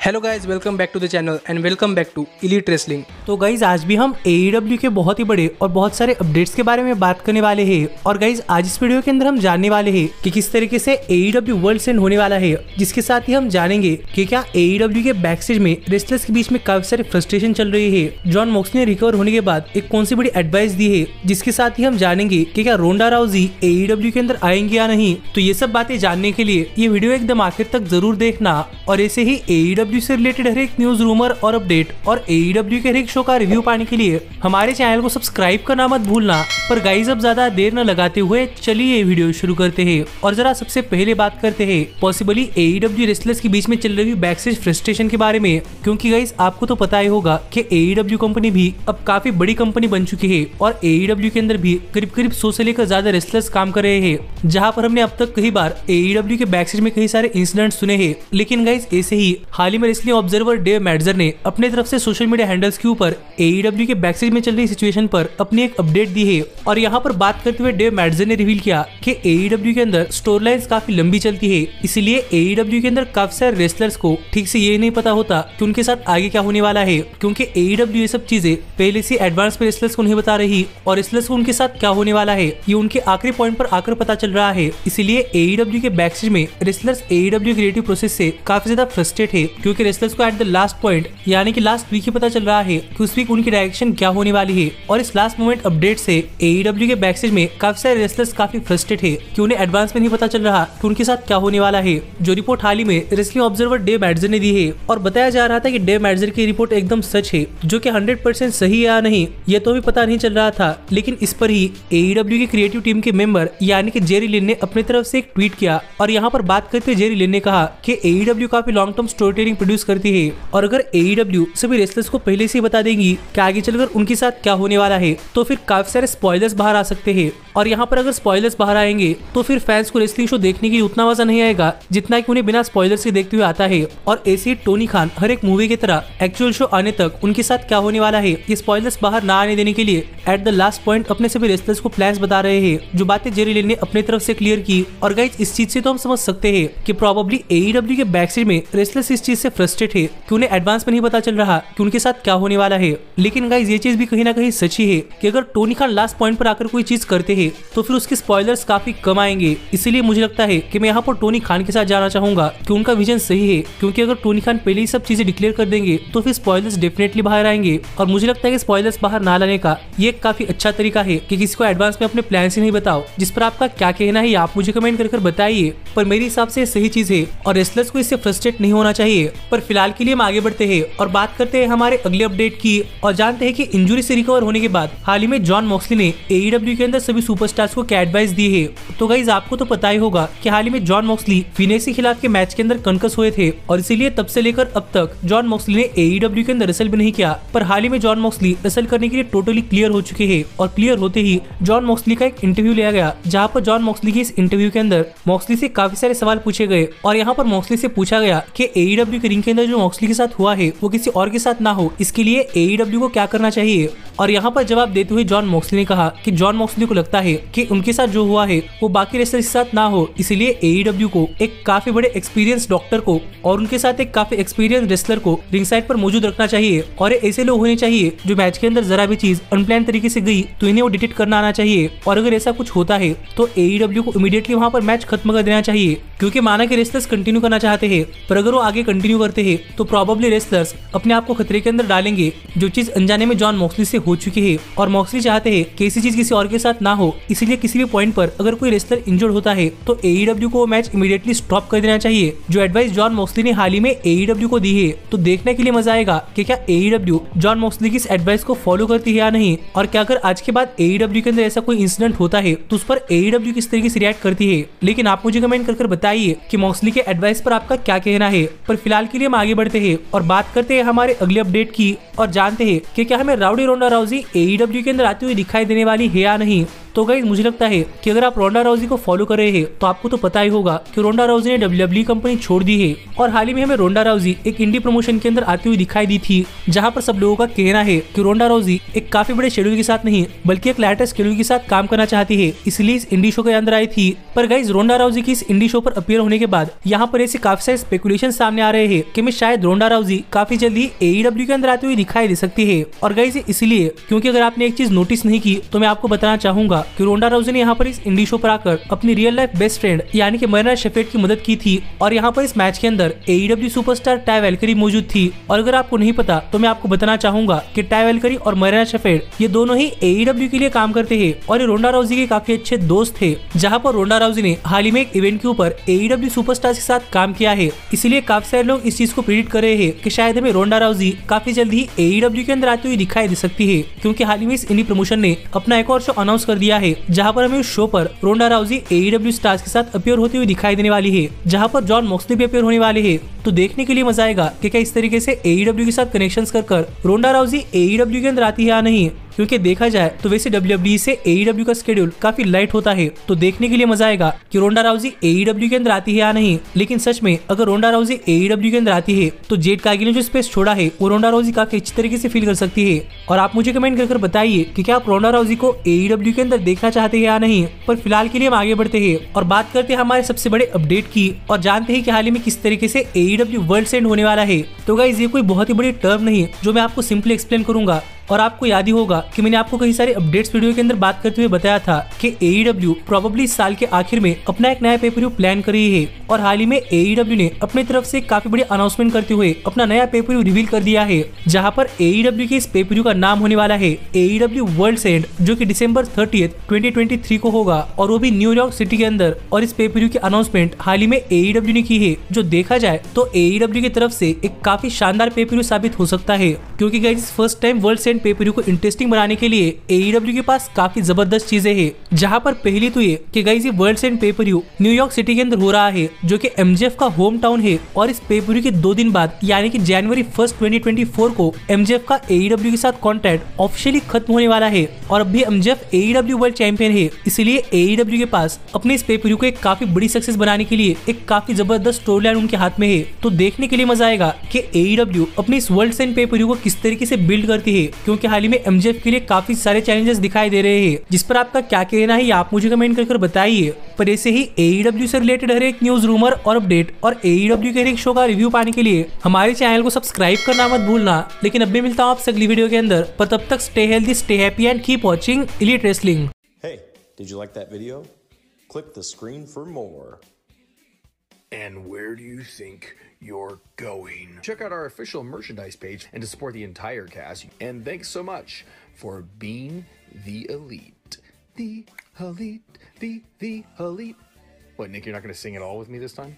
Hello guys, welcome back to the channel and welcome back to elite wrestling. तो guys आज भी हम AEW के बहुत ही बड़े और बहुत सारे अपडेट्स के बारे में बात करने वाले हैं। और गाइज आज इस वीडियो के अंदर हम जानने वाले हैं कि किस तरीके से AEW वर्ल्ड सेंड होने वाला है, जिसके साथ ही हम जानेंगे कि क्या AEW के बैकस्टेज में रेसलर्स के बीच में काफी सारी फ्रस्ट्रेशन चल रही है। जॉन मॉक्सली ने रिकवर होने के बाद एक कौन सी बड़ी एडवाइस दी है, जिसके साथ ही हम जानेंगे कि क्या रोंडा राउजी AEW के अंदर आएंगे या नहीं। तो ये सब बातें जानने के लिए ये वीडियो एकदम आखिर तक जरूर देखना। और ऐसे ही AEW से रिलेटेड हर एक न्यूज, रूमर और अपडेट और AEW के हर एक शो का रिव्यू पाने के लिए हमारे चैनल को सब्सक्राइब करना मत भूलना। पर गाइस अब ज्यादा देर न लगाते हुए चलिए ये वीडियो शुरू करते हैं। और जरा सबसे पहले बात करते हैं पॉसिबली AEW रेसलर्स के बीच में चल रही बैकस्टेज फ्रस्ट्रेशन के बारे में, क्योंकि गाइस आपको तो पता ही होगा कि AEW कंपनी भी अब काफी बड़ी कंपनी बन चुकी है और AEW के अंदर भी करीब 100 से लेकर ज्यादा रेसलर्स काम कर रहे हैं, जहाँ पर हमने अब तक कई बार AEW के बैकस्टेज में कई सारे इंसिडेंट सुने हैं। लेकिन गाइस ऐसे ही हाल ही में रेसलिंग ऑब्जर्वर डेव मैडजर ने अपने तरफ से सोशल मीडिया हैंडल्स के ऊपर AEW के बैकस्टेज में चल रही सिचुएशन पर अपनी एक अपडेट दी है। और यहाँ पर बात करते हुए डेव मैडजर ने रिवील किया कि AEW के अंदर स्टोरी लाइन्स काफी लंबी चलती है, इसीलिए AEW के अंदर काफी सारे रेसलर्स को ठीक से ये नहीं पता होता कि उनके साथ आगे क्या होने वाला है, क्योंकि AEW ये सब चीजें पहले से एडवांस पे रेसलर्स को नहीं बता रही और रेसलर्स को उनके साथ क्या होने वाला है ये उनके आखिरी पॉइंट पर आकर पता चल रहा है। इसीलिए AEW के बैकस्टेज में रेसलर्स AEW क्रिएटिव प्रोसेस से काफी ज्यादा फ्रस्ट्रेट है, क्योंकि रेसलर्स को एट द लास्ट पॉइंट यानी कि लास्ट वीक ही पता चल रहा है कि उस वीक उनकी डायरेक्शन क्या होने वाली है। और इस लास्ट मोमेंट अपडेट से AEW के बैकस्टेज में काफी सारे रेसलर्स काफी फ्रस्ट्रेट है कि उन्हें एडवांस में नहीं पता चल रहा कि उनके साथ क्या होने वाला है। जो रिपोर्ट हाल ही में रेसलिंग ऑब्जर्वर डेव मैडजर ने दी है और बताया जा रहा था कि डेव मैडजर की रिपोर्ट एकदम सच है, जो कि 100% सही है या नहीं ये तो भी पता नहीं चल रहा था। लेकिन इस पर ही AEW की क्रिएटिव टीम के मेंबर यानी कि जेरी लिन ने अपनी तरफ से एक ट्वीट किया। और यहाँ पर बात करते हुए जेरी लिन ने कहा कि AEW काफी long term story telling produce करती है और अगर AEW सभी रेसलर्स को पहले से ही बता देंगी कि आगे चलकर उनके साथ क्या होने वाला है, तो फिर काफी सारे स्पॉयलर्स बाहर आ सकते हैं। और यहाँ पर अगर स्पॉयलर्स बाहर आएंगे तो फिर फैंस को रेसलिंग शो देखने के लिए उतना मजा नहीं आएगा जितना कि उन्हें बिना स्पॉयलर्स के देखते हुए आता है। और ऐसे ही टोनी खान हर एक मूवी की तरह एक्चुअल शो आने तक उनके साथ क्या होने वाला है ये स्पॉयलर्स बाहर ना आने देने के लिए एट द लास्ट पॉइंट अपने सभी रेसलर्स को प्लान्स बता रहे हैं, जो बातें जेरी लिन ने अपनी तरफ से क्लियर की। और गाइस इस चीज से तो हम समझ सकते हैं कि प्रोबेबली AEW के बैकस्टेज में रेसलर्स इस चीज से फ्रस्ट्रेट है कि उन्हें एडवांस में नहीं पता चल रहा कि उनके साथ क्या होने वाला है। लेकिन गाइस ये चीज भी कहीं ना कहीं सच्ची है कि अगर टोनी खान लास्ट पॉइंट पर आकर कोई चीज करते हैं तो फिर उसके स्पॉयलर्स काफी कम आएंगे। इसीलिए मुझे लगता है कि मैं यहाँ पर टोनी खान के साथ जाना चाहूंगा कि उनका विजन सही है, क्योंकि अगर टोनी खान पहले ही सब चीजें डिक्लेयर कर देंगे तो फिर स्पॉयलर्स डेफिनेटली बाहर आएंगे। और मुझे लगता है कि स्पॉयलर्स बाहर ना लाने का ये काफी अच्छा तरीका है कि किसी को एडवांस में अपने प्लान ही नहीं बताओ। जिस पर आपका क्या कहना है आप मुझे कमेंट कर बताइए, पर मेरे हिसाब से सही चीज है और रेसलर्स को इससे फ्रस्ट्रेट नहीं होना चाहिए। पर फिलहाल के लिए हम आगे बढ़ते हैं और बात करते हैं हमारे अगले अपडेट की और जानते हैं कि इंजरी से रिकवर होने के बाद हाल ही में जॉन मॉक्सली ने AEW के अंदर सभी सुपरस्टार्स को क्या एडवाइस दी है। तो गाइस आपको तो पता ही होगा कि हाल ही में जॉन मॉक्सली फिनेक्स के खिलाफ के मैच के अंदर कंकस हुए थे और इसीलिए तब से लेकर अब तक जॉन मॉक्सली ने AEW के अंदर रेसल भी नहीं किया। पर हाल ही में जॉन मॉक्सली रेसल करने के लिए टोटली क्लियर हो चुके हैं और क्लियर होते ही जॉन मॉक्सली का एक इंटरव्यू लिया गया, जहाँ पर जॉन मॉक्सली के इस इंटरव्यू के अंदर मॉक्सली से काफी सारे सवाल पूछे गए। और यहाँ पर मॉक्सली से पूछा गया कि AEW के रिंग के अंदर जो मॉक्सली के साथ हुआ है वो किसी और के साथ ना हो, इसके लिए AEW को क्या करना चाहिए। और यहाँ पर जवाब देते हुए जॉन मॉक्सली ने कहा कि जॉन मॉक्सली को लगता है कि उनके साथ जो हुआ है वो बाकी रेसलर्स के साथ ना हो, इसलिए AEW को एक काफी बड़े एक्सपीरियंस डॉक्टर को और उनके साथ एक काफी एक्सपीरियंस रेसलर को रिंग साइड पर मौजूद रखना चाहिए। और ऐसे लोग होने चाहिए जो मैच के अंदर जरा भी चीज अनप्लान तरीके से गई तो इन्हें वो डिटेक्ट करना आना चाहिए। और अगर ऐसा कुछ होता है तो AEW को इमीडिएटली वहाँ पर मैच खत्म कर देना चाहिए, क्योंकि माना कि रेसलर्स कंटिन्यू करना चाहते हैं पर अगर वो आगे कंटिन्यू करते हैं तो प्रोबेबली रेसलर्स अपने आप को खतरे के अंदर डालेंगे, जो चीज अनजाने में जॉन मॉक्सली से हो चुकी है। और मॉक्सली चाहते हैं कि ऐसी चीज किसी और के साथ ना हो, इसीलिए किसी भी पॉइंट पर अगर कोई रेसलर इंजर्ड होता है तो AEW को वो मैच इमीडिएटली स्टॉप कर देना चाहिए, जो एडवाइस जॉन मॉक्सली ने हाल ही में AEW को दी है। तो देखने के लिए मजा आएगा कि क्या AEW जॉन मॉक्सली की इस एडवाइस को फॉलो करती है या नहीं, और क्या अगर आज के बाद AEW के अंदर ऐसा कोई इंसिडेंट होता है तो उस पर AEW किस तरीके से रिएक्ट करती है। लेकिन आप मुझे कमेंट कर बताइए कि मॉक्सली के एडवाइस पर आपका क्या कहना है। पर फिलहाल के लिए हम आगे बढ़ते हैं और बात करते हैं हमारे अगले अपडेट की और जानते हैं कि क्या हमें राउडी रोंडा राउजी AEW के अंदर आती हुई दिखाई देने वाली है या नहीं। तो गाइस मुझे लगता है कि अगर आप रोंडा राउजी को फॉलो कर रहे हैं तो आपको तो पता ही होगा कि रोंडा राउजी ने डब्ल्यूडब्ल्यूई कंपनी छोड़ दी है और हाल ही में हमें रोंडा राउजी एक इंडी प्रमोशन के अंदर आती हुई दिखाई दी थी, जहां पर सब लोगों का कहना है कि रोंडा राउजी एक काफी बड़े शेड्यूल के साथ नहीं बल्कि एक लाइटर शेड्यूल के साथ काम करना चाहती है, इसलिए इस इंडी शो के अंदर आई थी। पर गाइस रोंडा राउजी की इस इंडी शो पर अपीयर होने के बाद यहाँ पर ऐसे काफी सारे स्पेकुलेशन सामने आ रहे हैं कि मैं शायद रोंडा राउजी काफी जल्दी एईडब्ल्यू के अंदर आती हुई दिखाई दे सकती है। और गाइस इसलिए क्योंकि अगर आपने एक चीज नोटिस नहीं की तो मैं आपको बताना चाहूंगा कि रोंडा राउजी ने यहाँ पर इस इंडी शो पर आकर अपनी रियल लाइफ बेस्ट फ्रेंड यानी कि मरीना शेफर्ड की मदद की थी और यहाँ पर इस मैच के अंदर एईडब्ल्यू सुपरस्टार टाई वैल्करी मौजूद थी। और अगर आपको नहीं पता तो मैं आपको बताना चाहूंगा कि टाई वैल्करी और मरीना शेफर्ड ये दोनों ही एईडब्ल्यू के लिए काम करते हैं और ये रोंडा राउजी के काफी अच्छे दोस्त थे, जहाँ पर रोंडा राउजी ने हाल ही में एक इवेंट के ऊपर एईडब्ल्यू सुपरस्टार के साथ काम किया है। इसलिए काफी सारे लोग इस चीज को प्रेडिक्ट कर रहे हैं कि शायद हमें रोंडा राउजी काफी जल्द ही एईडब्ल्यू के अंदर आती हुई दिखाई दे सकती है, क्योंकि हाल ही में इस इंडी प्रमोशन ने अपना एक और शो अनाउंस कर दिया है जहाँ पर हमें उस शो पर रोंडा राउजी एईडब्ल्यू स्टार्स के साथ अपीयर होती हुई दिखाई देने वाली है, जहाँ पर जॉन मॉक्सली भी अपीयर होने वाले है। तो देखने के लिए मजा आएगा कि क्या इस तरीके से एईडब्ल्यू के साथ कनेक्शंस कर रोंडा राउजी एईडब्ल्यू के अंदर आती है या नहीं, क्योंकि देखा जाए तो वैसे डब्ल्यूडब्ल्यूई से एईडब्ल्यू का शेड्यूल काफी लाइट होता है। तो देखने के लिए मजा आएगा कि रोंडा राउजी एईडब्ल्यू के अंदर आती है या नहीं। लेकिन सच में अगर रोंडा राउजी एईडब्ल्यू के अंदर आती है तो जेड कार्गिल ने जो स्पेस छोड़ा है वो रोंडा राउजी काफी अच्छी तरीके से फील कर सकती है। और आप मुझे कमेंट कर बताइए कि क्या आप रोंडा राउजी को एईडब्ल्यू के अंदर देखना चाहते हैं या नहीं। पर फिलहाल के लिए हम आगे बढ़ते हैं और बात करते हैं हमारे सबसे बड़े अपडेट की और जानते हैं कि हाल ही में किस तरीके से एईडब्ल्यू वर्ल्ड एंड होने वाला है। तो गाइस ये कोई बहुत ही बड़ी टर्म नहीं जो मैं आपको सिंपली एक्सप्लेन करूंगा। और आपको याद ही होगा कि मैंने आपको कई सारे अपडेट्स वीडियो के अंदर बात करते हुए बताया था कि एईडब्ल्यू प्रोबेबली इस साल के आखिर में अपना एक नया पेपर व्यू प्लान कर रही है। और हाल ही में एईडब्ल्यू ने अपनी तरफ से काफी बड़ी अनाउंसमेंट करते हुए अपना नया पेपर व्यू रिवील कर दिया है, जहां पर एईडब्ल्यू के इस पेपर व्यू का नाम होने वाला है एईडब्ल्यू वर्ल्ड्स एंड, जो कि दिसंबर 30, 2023 को होगा और वो भी न्यूयॉर्क सिटी के अंदर। और इस पेपर व्यू की अनाउंसमेंट हाल ही में एईडब्ल्यू ने की है, जो देखा जाए तो एईडब्ल्यू की तरफ से एक काफी शानदार पेपर व्यू साबित हो सकता है, क्योंकि guys first time Worlds End pay per view को इंटरेस्टिंग बनाने के लिए एईडब्ल्यू के पास काफी जबरदस्त चीजें हैं। जहां पर पहली तो ये कि गाइस ये Worlds End pay per view New York city के अंदर हो रहा है, जो कि एमजेएफ का होम टाउन है। और इस पेपर व्यू के 2 दिन बाद यानी कि जनवरी 1, 2024 को एमजेएफ का एईडब्ल्यू के साथ कॉन्ट्रैक्ट ऑफिशियली खत्म होने वाला है। और अब भी एमजेएफ एईडब्ल्यू वर्ल्ड चैंपियन है, इसलिए एईडब्ल्यू के पास अपने इस पेपर व्यू को एक काफी बड़ी सक्सेस बनाने के लिए एक काफी जबरदस्त स्टोरी लाइन उनके हाथ में है। तो देखने के लिए मजा आएगा कि एईडब्ल्यू अपने इस वर्ल्ड्स एंड पेपर व्यू को किस तरीके से बिल्ड करती है, क्योंकि हाल ही में एमजेएफ के लिए काफी सारे चैलेंजेस दिखाई दे रहे हैं, जिस पर आपका क्या कहना है आप मुझे कमेंट कर बताइए। पर ऐसे ही एईडब्ल्यू से रिलेटेड हर एक न्यूज, रूमर और अपडेट और एईडब्ल्यू के हर एक शो का रिव्यू पाने के लिए हमारे चैनल को सब्सक्राइब करना मत भूलना। लेकिन अब भी मिलता हूँ आपसे अगली वीडियो के अंदर, पर तब तक stay healthy, stay happy and keep watching elite wrestling. Hey, did you like that video? Click the screen for more. And where do you think you're going? Check out our official merchandise page and to support the entire cast. And thanks so much for being the elite. The elite, the elite. What, Nick, you're not going to sing it all with me this time?